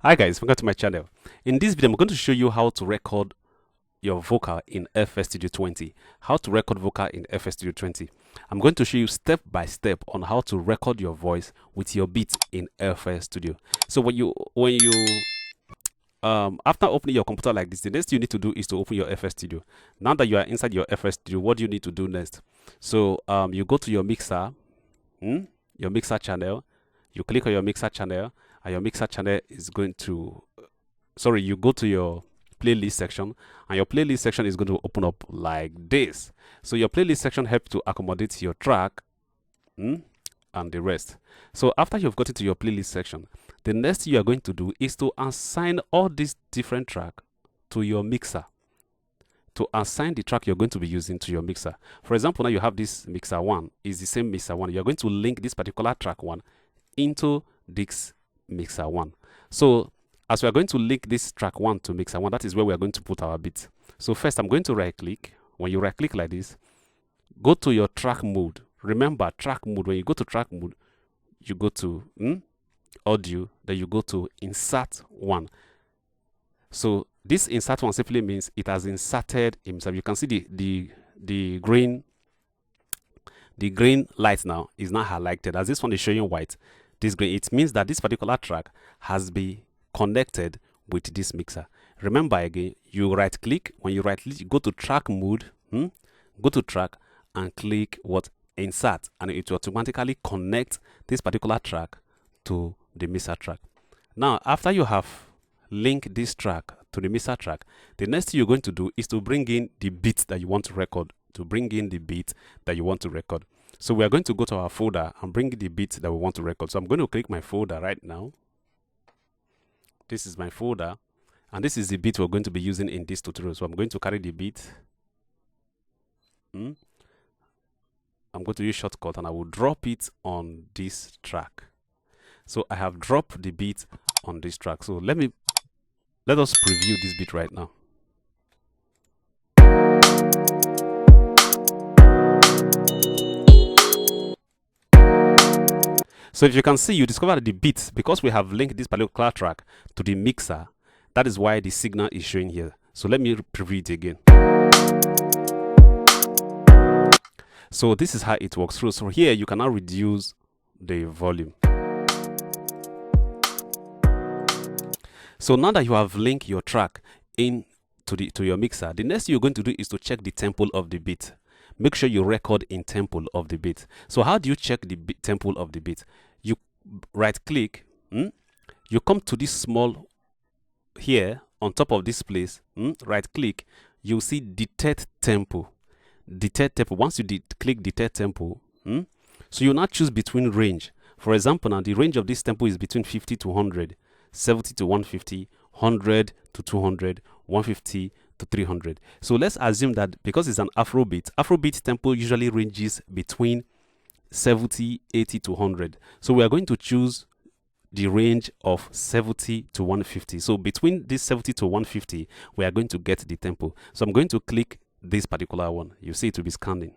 Hi guys, welcome to my channel. In this video, I'm going to show you how to record your vocal in FL Studio 20. How to record vocal in FL Studio 20. I'm going to show you step by step on how to record your voice with your beat in FL Studio. So when you after opening your computer like this, the next you need to do is to open your FL Studio. Now that you are inside your FL Studio, what do you need to do next? So you go to your mixer, your mixer channel. You click on your mixer channel, and your mixer channel is going to you go to your playlist section, and your playlist section is going to open up like this. So your playlist section helps to accommodate your track and the rest. So after you've got into your playlist section, the next thing you are going to do is to assign all these different tracks to your mixer. To assign the track you're going to be using to your mixer. For example, now you have this mixer 1 is the same mixer 1. You're going to link this particular track 1 into this mixer 1. So as we are going to link this track 1 to mixer 1, that is where we are going to put our beat. So first I'm going to right click. When you right click like this, go to your track mode. Remember track mode. When you go to track mode, you go to audio, then you go to insert 1. So this insert 1 simply means it has inserted himself. You can see the green light now is not highlighted. As this one is showing white, this green, it means that this particular track has been connected with this mixer. Remember again, you right click. When you right click, you go to track mode, go to track and click what? Insert, and it will automatically connect this particular track to the mixer track. Now after you have linked this track to the mixer track, the next thing you're going to do is to bring in the beat that you want to record. So we are going to go to our folder and bring the beat that we want to record. So I'm going to click my folder right now. This is my folder, and this is the beat we're going to be using in this tutorial. So I'm going to carry the beat. I'm going to use shortcut, and I will drop it on this track. So I have dropped the beat on this track. So let us preview this beat right now. So if you can see, you discover that the beat, because we have linked this particular track to the mixer, that is why the signal is showing here. So let me preview it again. So this is how it works through. So here you can now reduce the volume. So now that you have linked your track in to your mixer, the next thing you're going to do is to check the tempo of the beat. Make sure you record in tempo of the beat. So how do you check the tempo of the beat? You right click, you come to this small here on top of this place, right click, you see detect tempo. Once you click detect tempo, so you now choose between range. For example, now the range of this tempo is between 50 to 100, 70 to 150, 100 to 200, 150 to 300. So let's assume that because it's an Afrobeat tempo usually ranges between 70, 80 to 100. So we are going to choose the range of 70 to 150. So between this 70 to 150, we are going to get the tempo. So I'm going to click this particular one. You see it will be scanning.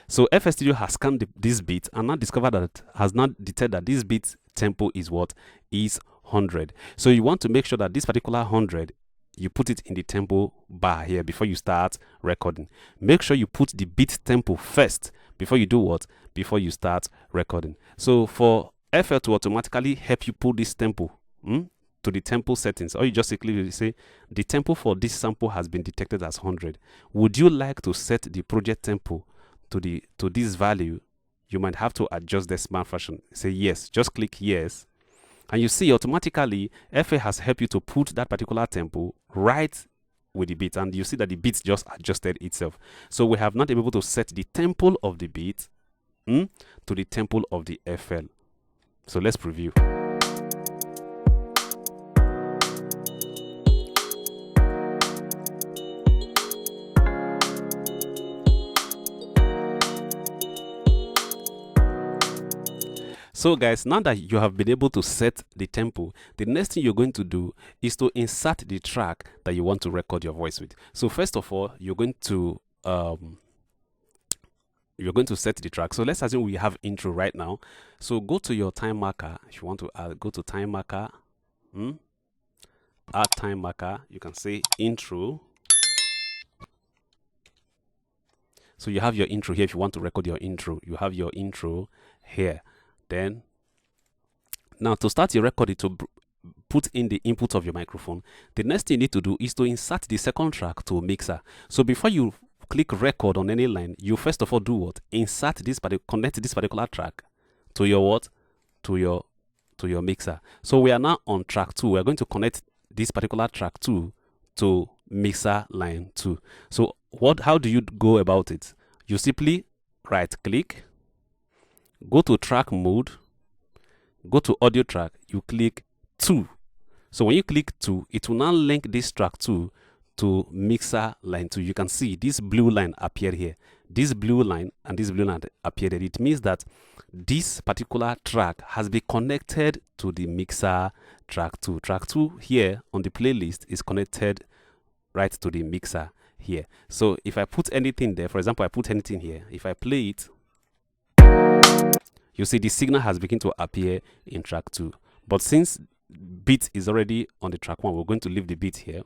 So FL Studio has scanned this beat and now discovered that has not detected that this beat tempo is what? Is 100. So you want to make sure that this particular 100, you put it in the tempo bar here before you start recording. Make sure you put the beat tempo first before you do what? Before you start recording. So for FL to automatically help you put this tempo to the tempo settings, or you just simply say the tempo for this sample has been detected as 100. Would you like to set the project tempo to this value? You might have to adjust the smart fashion. Say yes, just click yes, and you see automatically FL has helped you to put that particular tempo right with the beat, and you see that the beat just adjusted itself. So we have not been able to set the tempo of the beat to the tempo of the FL. So let's preview. So guys, now that you have been able to set the tempo, the next thing you're going to do is to insert the track that you want to record your voice with. So first of all, you're going to you're going to set the track. So let's assume we have intro right now. So go to your time marker. If you want to add, go to time marker, add time marker. You can say intro. So you have your intro here. If you want to record your intro, you have your intro here. Then now to start your record, to put in the input of your microphone, the next thing you need to do is to insert the second track to a mixer. So before you click record on any line, you first of all do what? Insert this connect this particular track to your what? To your mixer. So we are now on track 2. We are going to connect this particular track 2 to mixer line 2. So how do you go about it? You simply right click, go to track mode, go to audio track, you click 2. So when you click 2, it will now link this track 2 to mixer line 2. You can see this blue line appear here. This blue line and this blue line appeared. It means that this particular track has been connected to the mixer track 2. Track 2 here on the playlist is connected right to the mixer here. So if I put anything there, for example, I put anything here, if I play it, you see the signal has begun to appear in track 2. But since beat is already on the track 1, we're going to leave the beat here.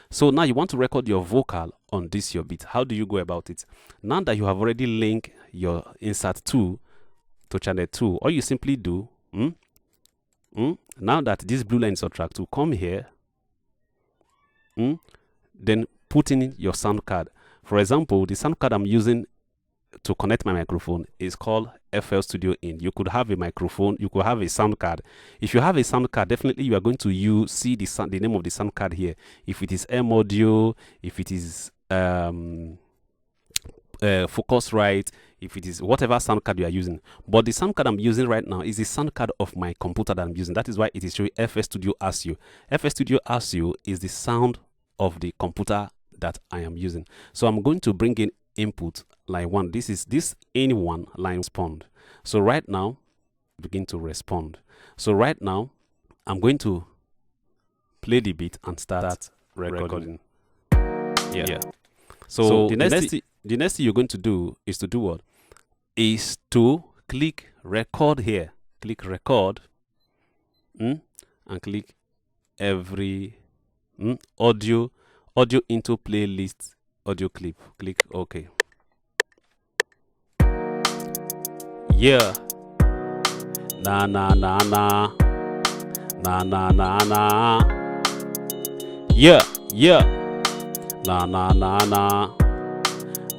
So now you want to record your vocal on this your beat. How do you go about it? Now that you have already linked your insert 2 to channel 2, all you simply do, now that this blue line is on track 2, come here, then put in your sound card. For example, the sound card I'm using to connect my microphone is called FL Studio In. You could have a microphone, you could have a sound card. If you have a sound card, definitely you are going to see the name of the sound card here. If it is M Audio, if it is Focusrite, if it is whatever sound card you are using. But the sound card I'm using right now is the sound card of my computer that I'm using. That is why it is showing FL Studio ASIO. FL Studio ASIO is the sound of the computer that I am using. So I'm going to bring in input line 1. This is this in 1 line respond. So right now begin to respond. So right now I'm going to play the beat and start recording. Yeah. So the next thing you're going to do is to do what? Is to click record here. Click record and click every audio into playlist audio clip. Click OK. Yeah. Na na na na. Na na na na. Yeah, yeah. Na na na na.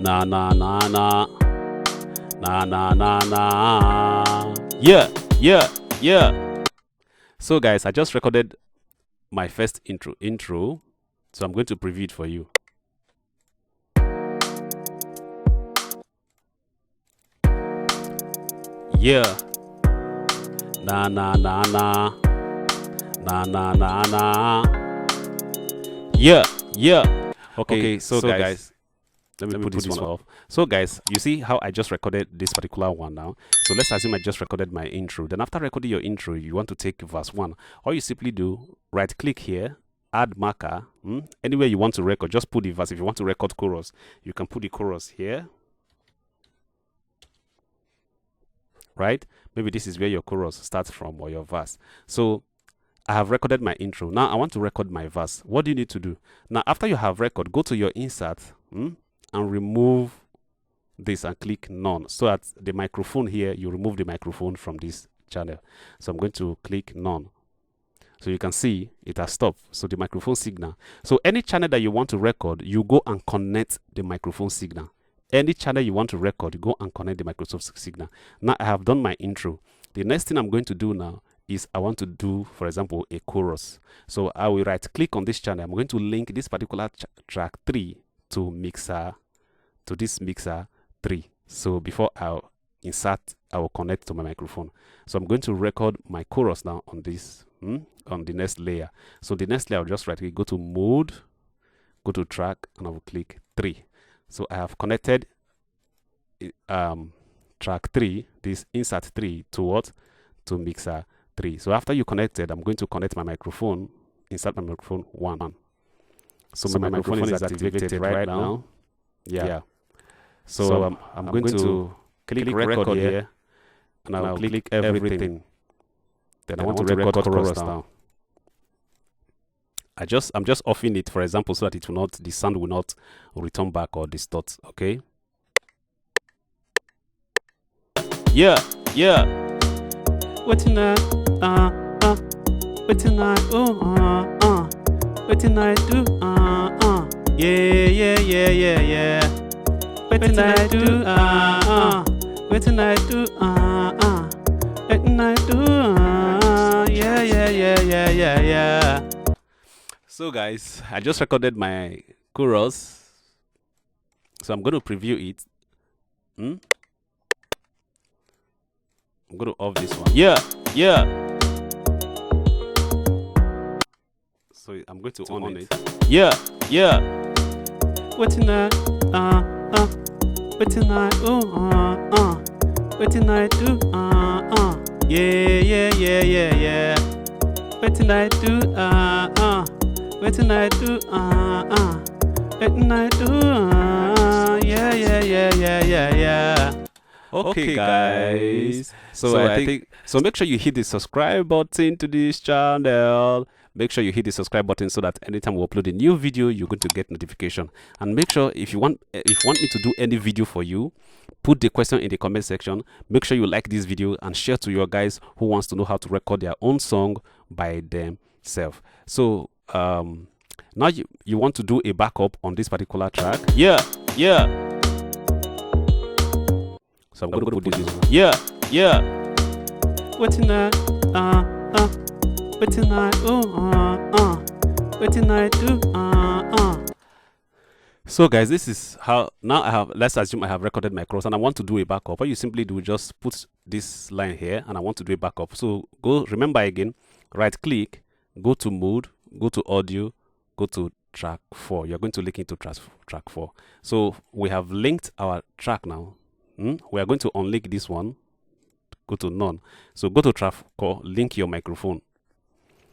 Na na na na. Na na na na. Yeah, yeah, yeah. So guys, I just recorded my first intro. So I'm going to preview it for you. Yeah. Na na na na. Na na na na. Yeah, yeah. Okay, so guys, let me put this one off. So guys, you see how I just recorded this particular one now. So let's assume I just recorded my intro. Then after recording your intro, you want to take verse 1. All you simply do, right click here, add marker. Anywhere you want to record, just put the verse. If you want to record chorus, you can put the chorus here. Right? Maybe this is where your chorus starts from, or your verse. So I have recorded my intro. Now I want to record my verse. What do you need to do? Now after you have recorded, go to your insert and remove this and click none. So at the microphone here, you remove the microphone from this channel. So I'm going to click none. So you can see it has stopped. So the microphone signal. So any channel that you want to record, you go and connect the microphone signal. Any channel you want to record, you go and connect the microphone signal. Now I have done my intro. The next thing I'm going to do now is I want to do, for example, a chorus. So I will right click on this channel. I'm going to link this particular track 3 to this mixer 3. So before I'll insert, I will connect to my microphone. So I'm going to record my chorus now on this, on the next layer. So the next layer, I'll just right click, go to mode, go to track, and I will click 3. So I have connected track 3, this insert 3, to what? To mixer 3. So after you connected, I'm going to connect my microphone, insert my microphone 1. So my microphone is activated right now. Yeah. So I'm going to click record here, and I'll click everything. Then I want to record chorus now. I'm just offing it, for example, so that it will not, the sound will not return back or distort. Okay. Yeah. What tonight? What tonight? What tonight do? Yeah. What tonight do? What tonight do? What tonight do? Yeah. So guys, I just recorded my chorus, so I'm going to preview it. I'm going to off this one. Yeah. So I'm going to on it. Yeah. What tonight? What tonight? What tonight do? Yeah. What tonight do? What tonight do? What tonight do? Yeah. Okay, guys. So I think so. Make sure you hit the subscribe button to this channel. Make sure you hit the subscribe button so that anytime we upload a new video, you're going to get notification. And make sure if you want me to do any video for you, put the question in the comment section. Make sure you like this video and share to your guys who wants to know how to record their own song by themselves. So now you want to do a backup on this particular track. Yeah. So I'm going to put this one. Yeah. What tonight? What tonight? What tonight do? So guys, this is how now let's assume I have recorded my chorus and I want to do a backup. What you simply do, just put this line here and I want to do a backup. So remember again, right click, go to mode, go to audio, go to track 4. You're going to link into track 4. So we have linked our track now. We are going to unlink this one, go to none. So go to track 4, link your microphone.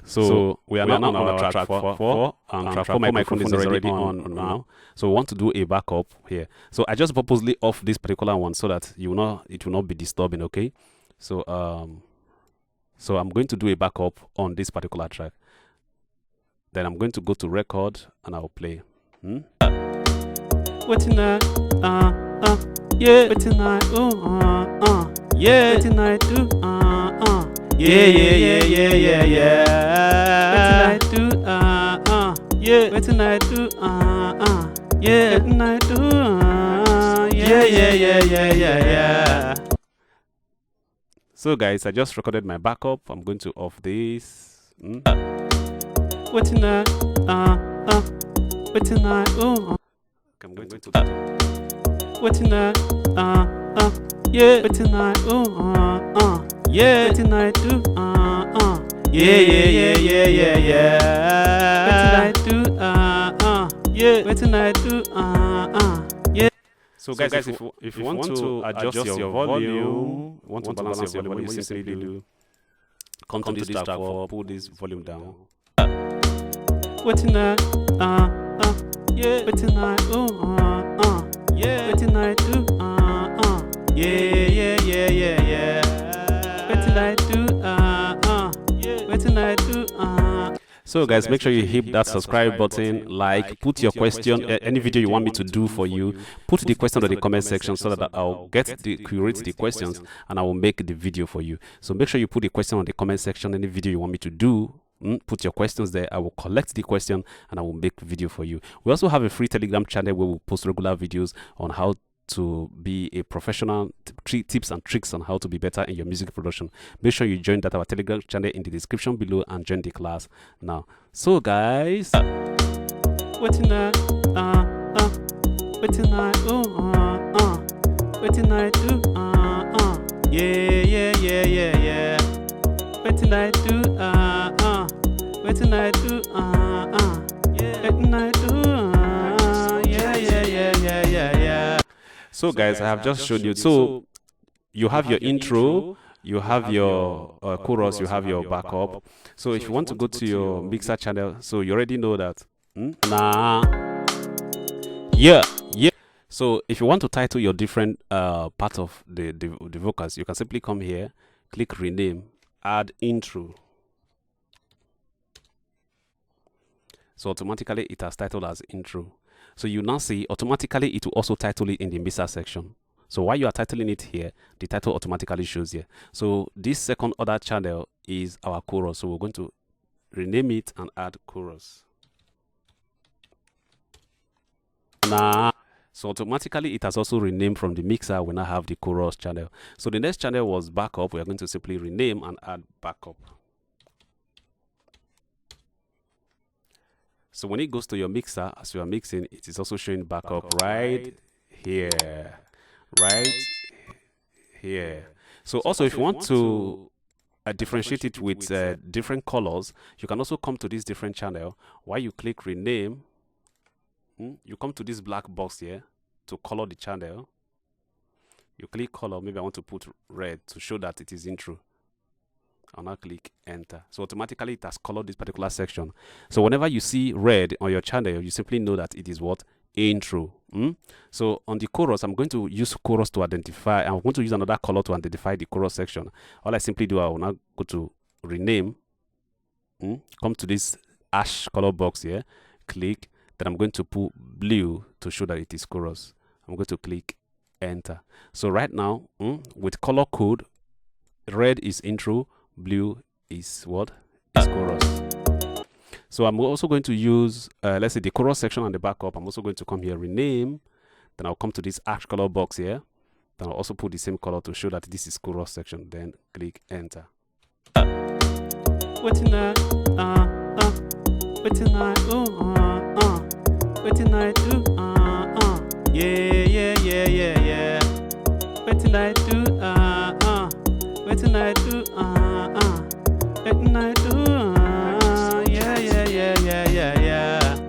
So we are now on our track 4 and track 4 microphone is already on now. So we want to do a backup here. So I just purposely off this particular one so that it will not be disturbing. Okay. So so I'm going to do a backup on this particular track. Then I'm going to go to record and I'll play. What tonight? Yeah. What tonight? Yeah. What tonight do? Yeah. What tonight do? Yeah. What tonight do? Yeah. What tonight do? Yeah. So guys, I just recorded my backup. I'm going to off this. What tonight? What tonight? I'm going to what tonight? Yeah. What tonight? Yeah. What tonight do? Yeah. What tonight do? Yeah. What tonight do? Yeah. So guys, if you want to adjust your volume, want to balance your volume, what you simply do, come to this track or pull this volume down. What tonight? Yeah. What tonight? Yeah. What tonight do? Yeah. What tonight do? Yeah. What tonight do? So guys, make sure you hit that subscribe button, like, put your question, any video you want me to do for you, put the question in the comment section so that I'll curate the questions and I will make the video for you. So make sure you put the question on the comment section, any video you want me to do. Put your questions there. I will collect the question and I will make video for you. We also have a free Telegram channel where we post regular videos on how to be a professional, tips and tricks on how to be better in your music production. Make sure you join our Telegram channel in the description below and join the class now. So guys, what tonight? What tonight? What tonight do? Yeah. What tonight do? What tonight do? Yeah. What tonight do? Yeah. So guys, I have just shown you. So you have your intro, you have your chorus, you have your backup. So if you want to go to your mixer channel, so you already know that. Yeah. So if you want to title your different part of the vocals, you can simply come here, click rename, add intro. So automatically it has titled as intro. So you now see automatically it will also title it in the mixer section. So while you are titling it here, the title automatically shows here. So this second other channel is our chorus. So we're going to rename it and add chorus. So automatically it has also renamed from the mixer. We now have the chorus channel. So the next channel was backup. We are going to simply rename and add backup. So when it goes to your mixer, as you are mixing, it is also showing backup right here, right here. So also if you want to differentiate it with different colors, you can also come to this different channel. While you click rename, you come to this black box here to color the channel. You click color. Maybe I want to put red to show that it is intro. I'll now click enter. So automatically it has colored this particular section. So whenever you see red on your channel, you simply know that it is what? Intro. So on the chorus, I'm going to use chorus to identify. I'm going to use another color to identify the chorus section. All I simply do, I will now go to rename. Come to this ash color box here. Click. Then I'm going to put blue to show that it is chorus. I'm going to click enter. So right now, with color code, red is intro, blue is what? Is chorus. So I'm also going to use, let's say the chorus section and the backup. I'm also going to come here, rename. Then I'll come to this ash color box here. Then I'll also put the same color to show that this is chorus section. Then click enter. Waiting night, waiting night, waiting night, yeah. Waiting night, waiting night, waiting night, yeah.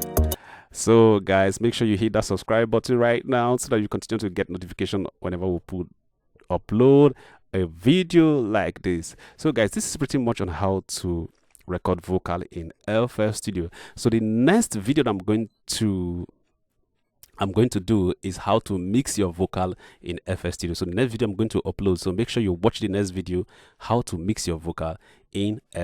So guys, make sure you hit that subscribe button right now so that you continue to get notification whenever we upload a video like this. So guys, this is pretty much on how to record vocal in FL Studio. So the next video that I'm going to do is how to mix your vocal in FL Studio. So the next video I'm going to upload. So make sure you watch the next video, how to mix your vocal in FL